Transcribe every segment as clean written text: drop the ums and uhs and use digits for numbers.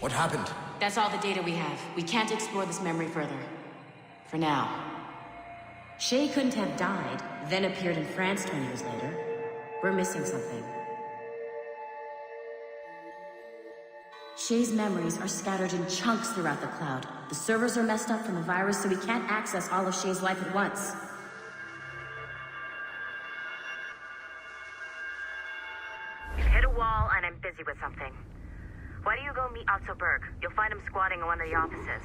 What happened? That's all the data we have. We can't explore this memory further. For now. Shay couldn't have died, then appeared in France 20 years later. We're missing something. Shay's memories are scattered in chunks throughout the cloud. The servers are messed up from the virus, so we can't access all of Shay's life at once. Hit a wall, and I'm busy with something. Why don't you go meet Otto Berg? You'll find him squatting in one of the offices.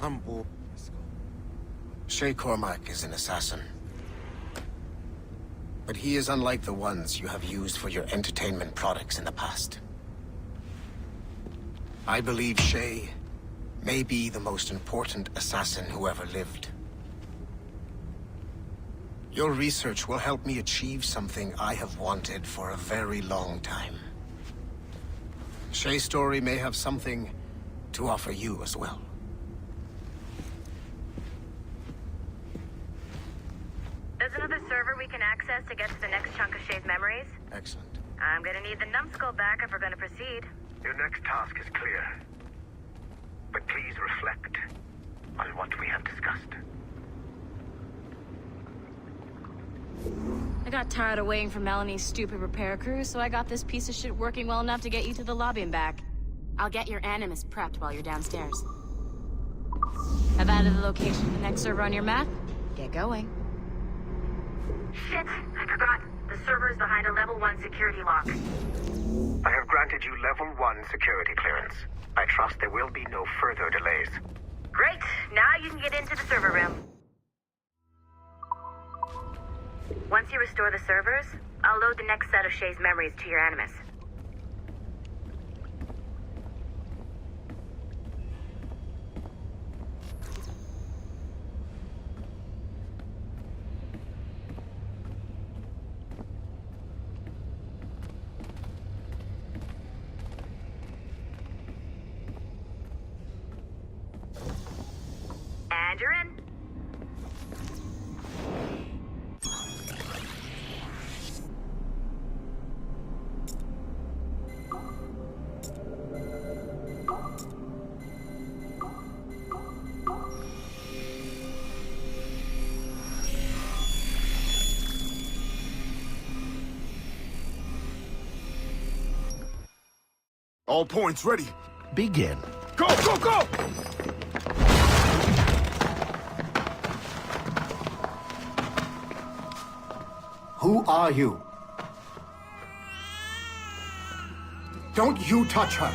I'm bored. Shay Cormac is an assassin. But he is unlike the ones you have used for your entertainment products in the past. I believe Shay may be the most important assassin who ever lived. Your research will help me achieve something I have wanted for a very long time. Shay's story may have something to offer you as well. There's another server we can access to get to the next chunk of Shay's memories. Excellent. I'm gonna need the numbskull back if we're gonna proceed. Your next task is clear. But please reflect on what we have discussed. I got tired of waiting for Melanie's stupid repair crew, so I got this piece of shit working well enough to get you to the lobby and back. I'll get your Animus prepped while you're downstairs. I've added the location of the next server on your map. Get going. Shit, I forgot. The server is behind a level 1 security lock. I have granted you level 1 security clearance. I trust there will be no further delays. Great, now you can get into the server room. Once you restore the servers, I'll load the next set of Shay's memories to your Animus. And you're in. All points ready. Begin. Go, go, go! Who are you? Don't you touch her!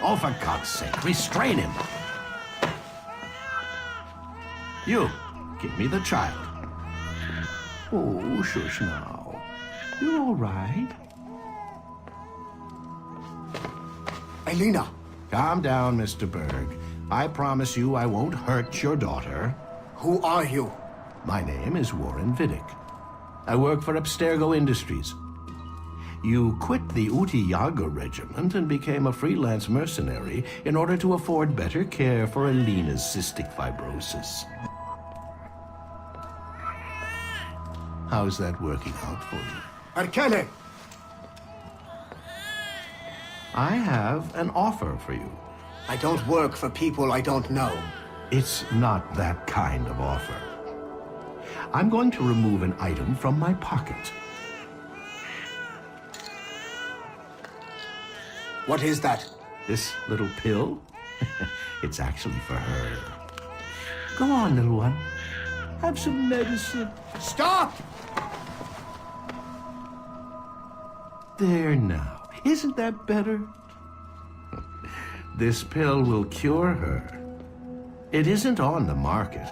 Oh, for God's sake, restrain him. You, give me the child. Oh, shush now. You're all right. Elena! Calm down, Mr. Berg. I promise you I won't hurt your daughter. Who are you? My name is Warren Vidic. I work for Abstergo Industries. You quit the Utiyaga regiment and became a freelance mercenary in order to afford better care for Elena's cystic fibrosis. How's that working out for you? Arkele! I have an offer for you. I don't work for people I don't know. It's not that kind of offer. I'm going to remove an item from my pocket. What is that? This little pill? It's actually for her. Go on, little one. Have some medicine. Stop! There now. Isn't that better? This pill will cure her. It isn't on the market,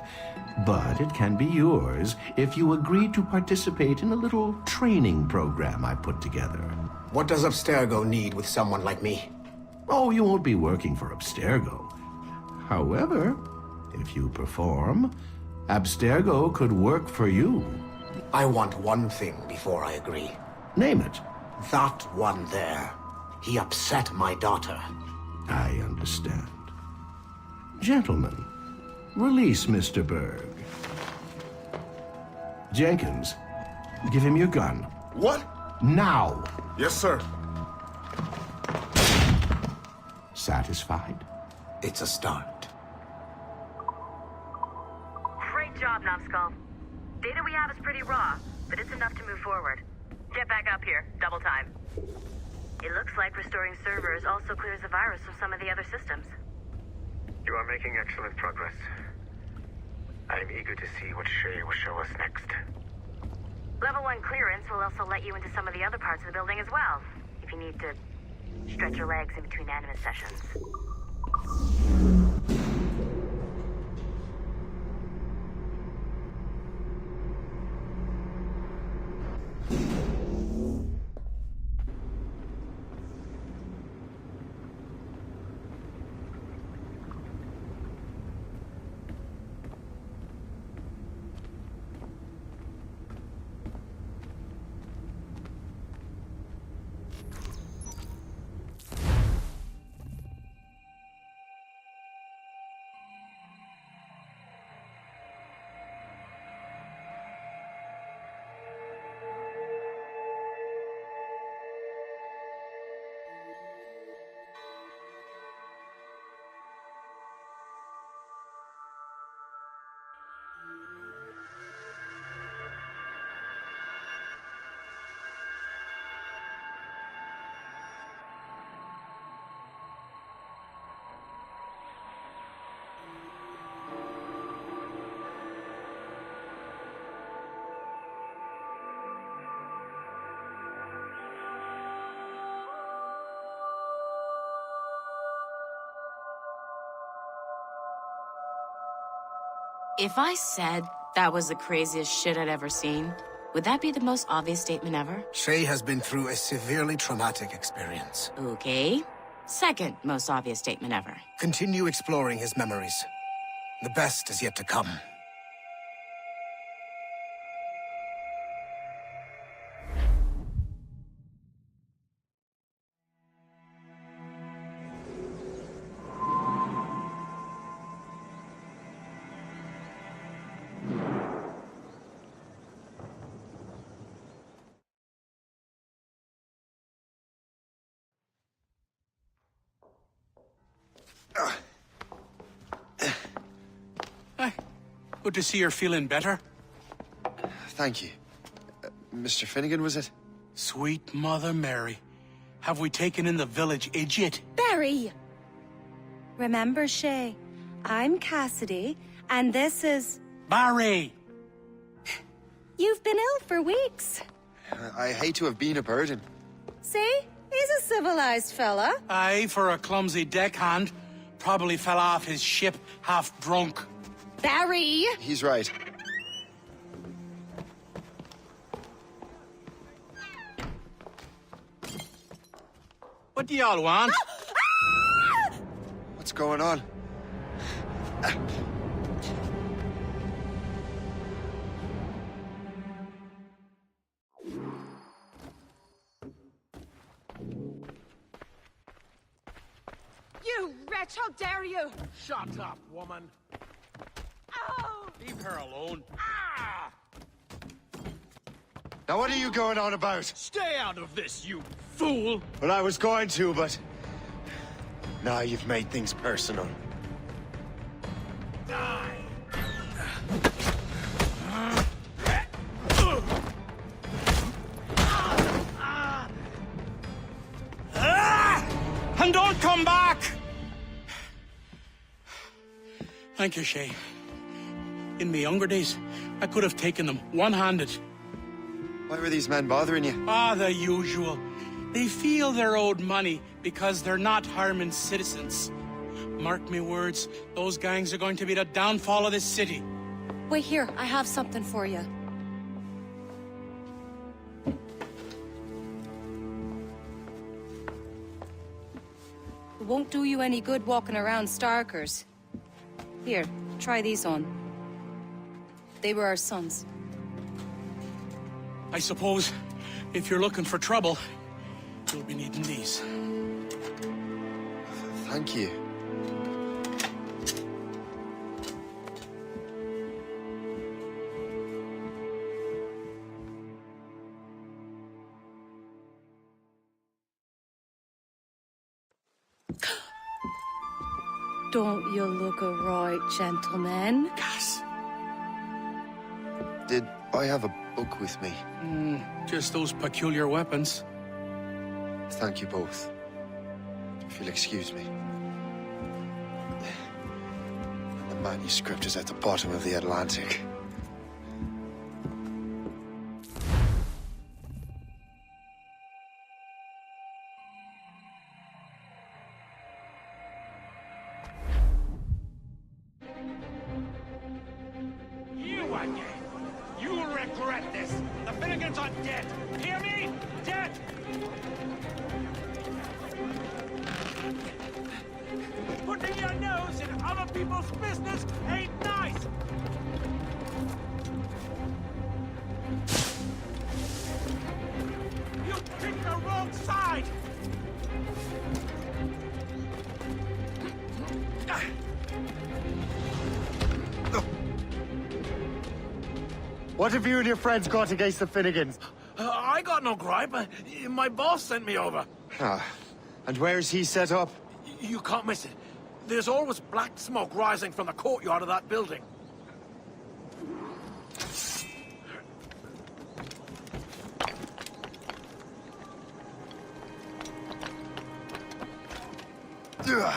but it can be yours if you agree to participate in a little training program I put together. What does Abstergo need with someone like me? Oh, you won't be working for Abstergo. However, if you perform, Abstergo could work for you. I want one thing before I agree. Name it. That one there. He upset my daughter. I understand. Gentlemen, Release Mr. Berg. Jenkins, give him your gun. What? Now! Yes, sir. Satisfied? It's a start. Great job, Numbskull. Data we have is pretty raw, but it's enough to move forward. Get back up here. Double time. It looks like restoring servers also clears the virus from some of the other systems. You are making excellent progress. I'm eager to see what Shay will show us next. Level 1 clearance will also let you into some of the other parts of the building as well, if you need to stretch your legs in between animus sessions. If I said that was the craziest shit I'd ever seen, would that be the most obvious statement ever? Shay has been through a severely traumatic experience. Okay. Second most obvious statement ever. Continue exploring his memories. The best is yet to come. Hi. Good to see you're feeling better. Thank you. Mr. Finnegan, was it? Sweet Mother Mary. Have we taken in the village idiot? Barry! Remember, Shay, I'm Cassidy, and this is... Barry! You've been ill for weeks. I hate to have been a burden. See? He's a civilized fella. Aye, for a clumsy deckhand. Probably fell off his ship half drunk. Barry! He's right. What do y'all want? What's going on? You wretch, how dare you! Shut up, woman. Oh! Leave her alone. Ah! Now what are you going on about? Stay out of this, you fool! Well, I was going to, but... Now you've made things personal. Die! And don't come back! Thank you, Shay. In my younger days, I could have taken them one-handed. Why were these men bothering you? Ah, the usual. They feel they're owed money because they're not harming citizens. Mark me words, those gangs are going to be the downfall of this city. Wait here, I have something for you. It won't do you any good walking around Starkers. Here, try these on. They were our sons. I suppose if you're looking for trouble, you'll be needing these. Thank you. Don't you look a right gentleman? Gas. Did I have a book with me? Just those peculiar weapons. Thank you both. If you'll excuse me. The manuscript is at the bottom of the Atlantic. You again! You'll regret this! The Finnegans are dead! Hear me? Dead! Putting your nose in other people's business ain't nice! You picked the wrong side! What have you and your friends got against the Finnegans? I got no gripe. My boss sent me over. Ah, and where's he set up? You can't miss it. There's always black smoke rising from the courtyard of that building. Yeah.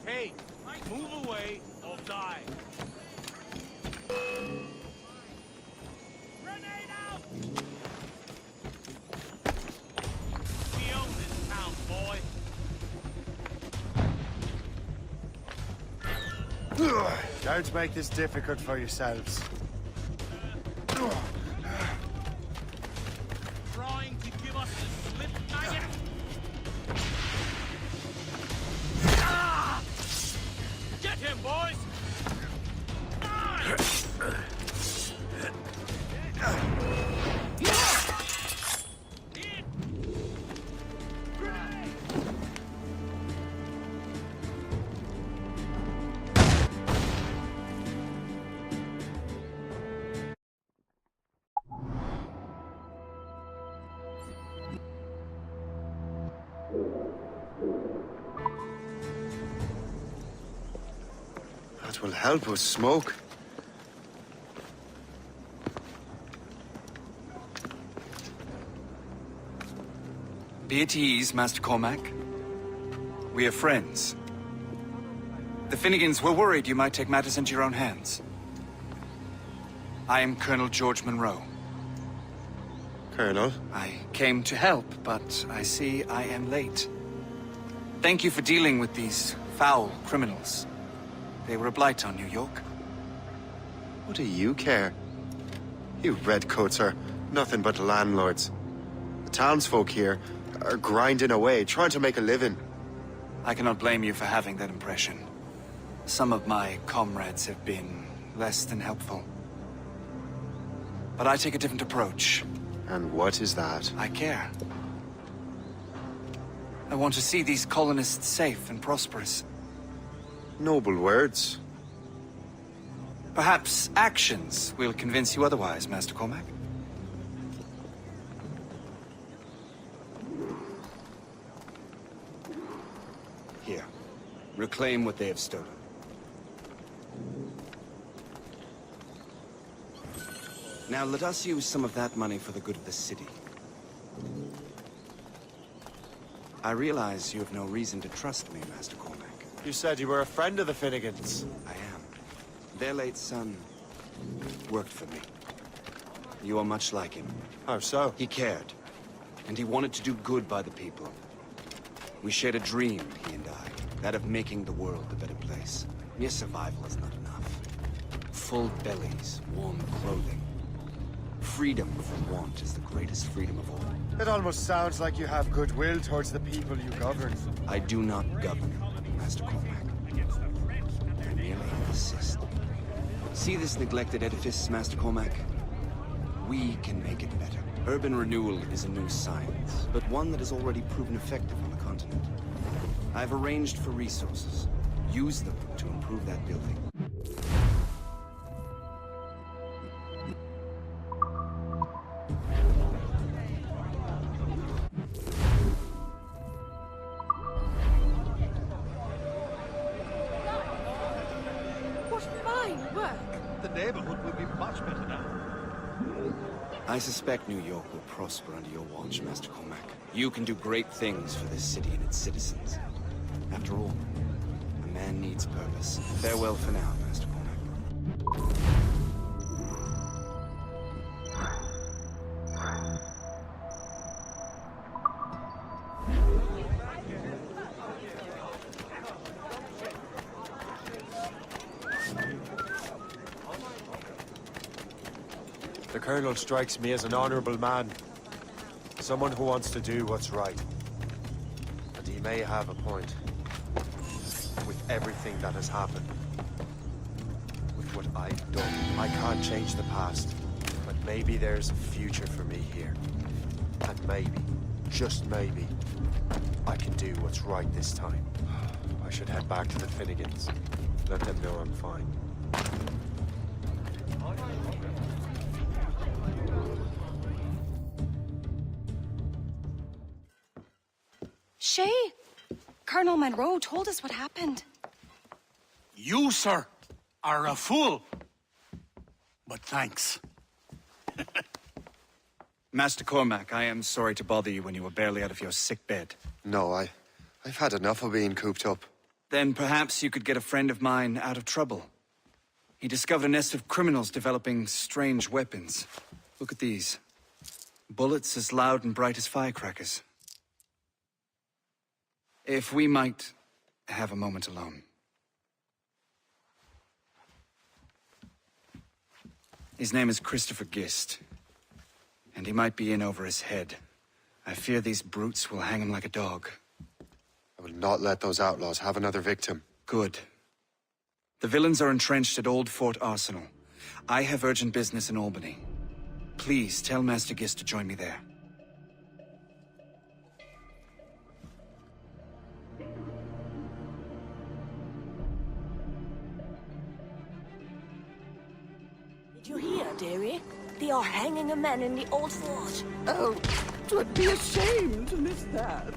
Hey, move away or die. Grenade out! We own this town, boy. Don't make this difficult for yourselves. Trying to give us the slip, maggot? Get him, boys! That will help with smoke. Be at ease, Master Cormac. We are friends. The Finnegans were worried you might take matters into your own hands. I am Colonel George Monroe. Colonel? I came to help, but I see I am late. Thank you for dealing with these foul criminals. They were a blight on New York. What do you care? You redcoats are nothing but landlords. The townsfolk here are grinding away, trying to make a living. I cannot blame you for having that impression. Some of my comrades have been less than helpful. But I take a different approach. And what is that? I care. I want to see these colonists safe and prosperous. Noble words. Perhaps actions will convince you otherwise, Master Cormac. Here. Reclaim what they have stolen. Now let us use some of that money for the good of the city. I realize you have no reason to trust me, Master Cormac. You said you were a friend of the Finnegans. I am. Their late son worked for me. You are much like him. How so? He cared, and he wanted to do good by the people. We shared a dream, he and I, that of making the world a better place. Mere survival is not enough. Full bellies, warm clothing. Freedom from want is the greatest freedom of all. It almost sounds like you have goodwill towards the people you govern. I do not govern, Master Cormac. I merely assist. See this neglected edifice, Master Cormac? We can make it better. Urban renewal is a new science, but one that has already proven effective on the continent. I've arranged for resources. Use them to improve that building. I suspect New York will prosper under your watch, Master Cormac. You can do great things for this city and its citizens. After all, a man needs purpose. Farewell for now, Master Cormac. The Colonel strikes me as an honorable man. Someone who wants to do what's right. And he may have a point. With everything that has happened. With what I've done. I can't change the past. But maybe there's a future for me here. And maybe, just maybe, I can do what's right this time. I should head back to the Finnegans. Let them know I'm fine. Shay, Colonel Monroe told us what happened. You, sir, are a fool. But thanks. Master Cormac, I am sorry to bother you when you were barely out of your sick bed. No, I've had enough of being cooped up. Then perhaps you could get a friend of mine out of trouble. He discovered a nest of criminals developing strange weapons. Look at these. Bullets as loud and bright as firecrackers. If we might have a moment alone. His name is Christopher Gist, and he might be in over his head. I fear these brutes will hang him like a dog. I will not let those outlaws have another victim. Good. The villains are entrenched at Old Fort Arsenal. I have urgent business in Albany. Please tell Master Gist to join me there. Did you hear, dearie? They are hanging a man in the old fort. Oh, 'twould be a shame to miss that.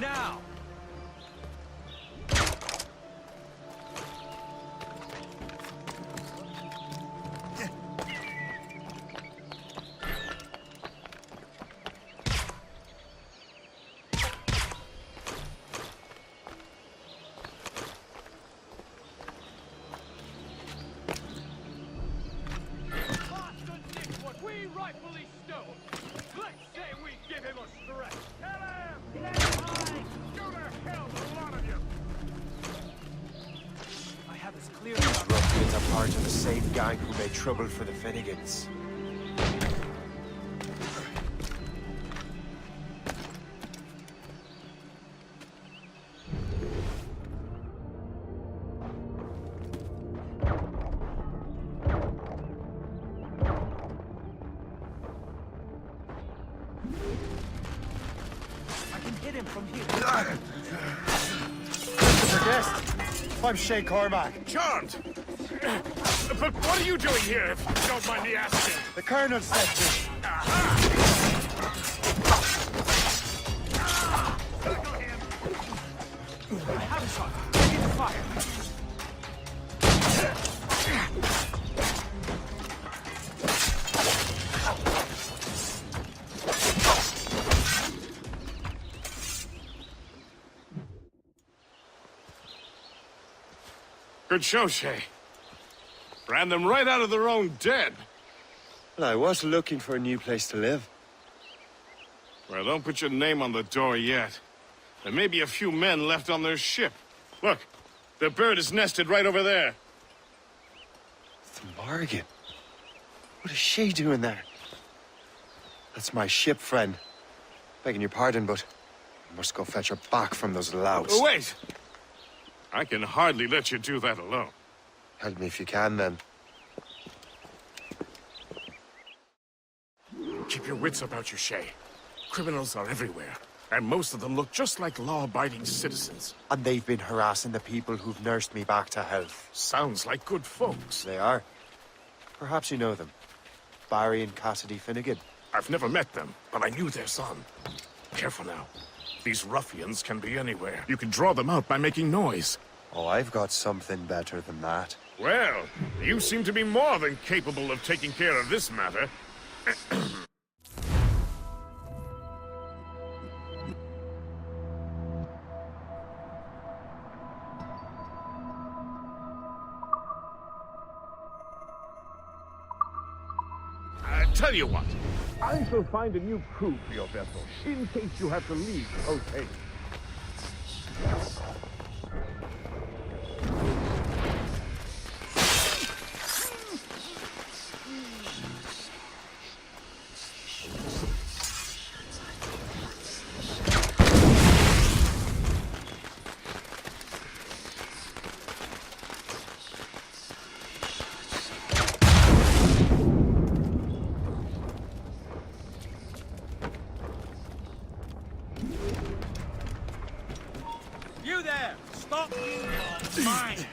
now! These ruffians are part of the same gang who made trouble for the Finnegans. I can hit him from here. Mr. Guest, I'm Shay Cormac. Charmed! But what are you doing here, if you don't mind me asking? The Colonel sent me. I have a shot. Take the fire. Good show, Shay. Ran them right out of their own den. Well, I was looking for a new place to live. Well, don't put your name on the door yet. There may be a few men left on their ship. Look, the bird is nested right over there. The Morgan. What is she doing there? That's my ship, friend. Begging your pardon, but I must go fetch her back from those louts. Oh, wait! I can hardly let you do that alone. Help me if you can, then. Keep your wits about you, Shay. Criminals are everywhere, and most of them look just like law-abiding citizens. And they've been harassing the people who've nursed me back to health. Sounds like good folks. They are. Perhaps you know them. Barry and Cassidy Finnegan. I've never met them, but I knew their son. Careful now. These ruffians can be anywhere. You can draw them out by making noise. Oh, I've got something better than that. Well, you seem to be more than capable of taking care of this matter. Tell you what, I shall find a new crew for your vessel, in case you have to leave okay. You there! Stop! Mine!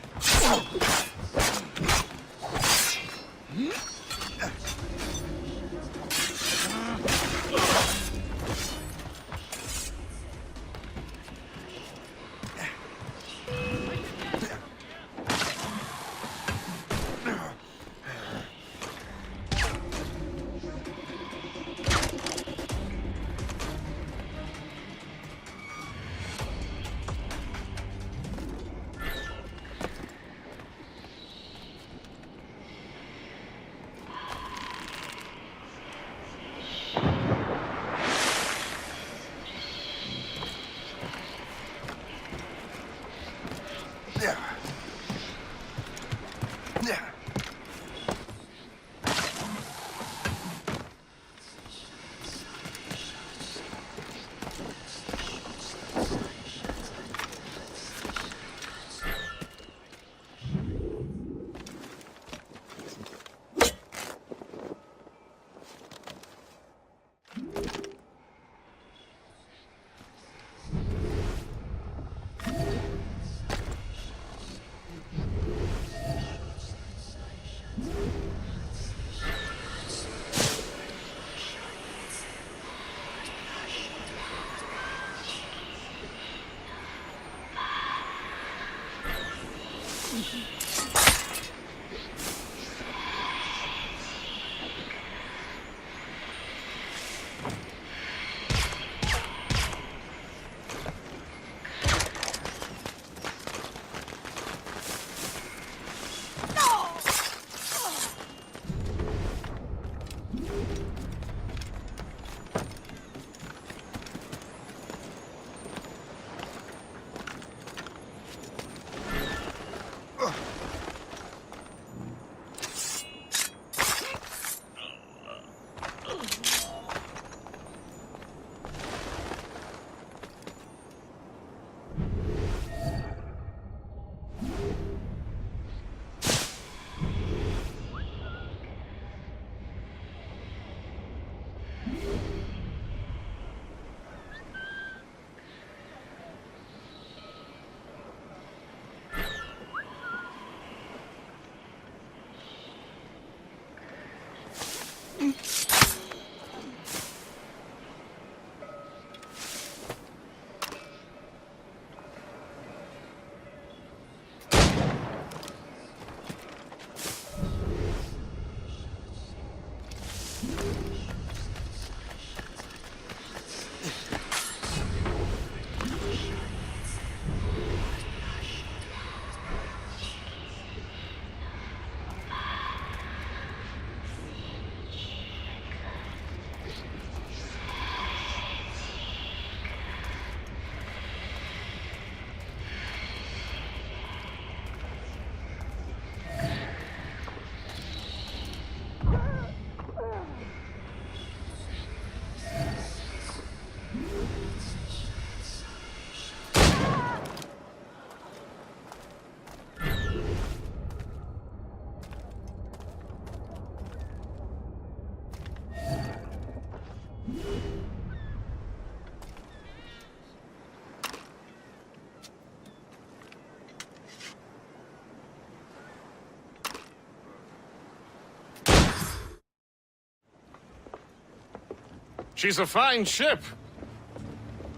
She's a fine ship.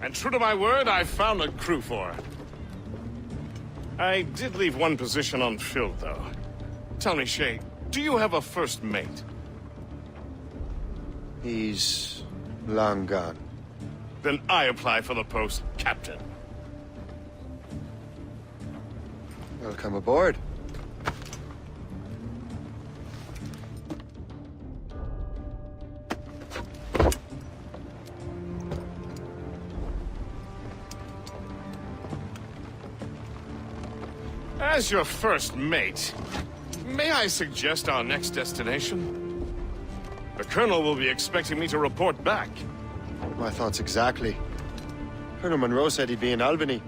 And true to my word, I found a crew for her. I did leave one position unfilled, though. Tell me, Shay, do you have a first mate? He's long gone. Then I apply for the post, Captain. Welcome aboard. As your first mate, may I suggest our next destination? The Colonel will be expecting me to report back. My thoughts exactly. Colonel Monroe said he'd be in Albany.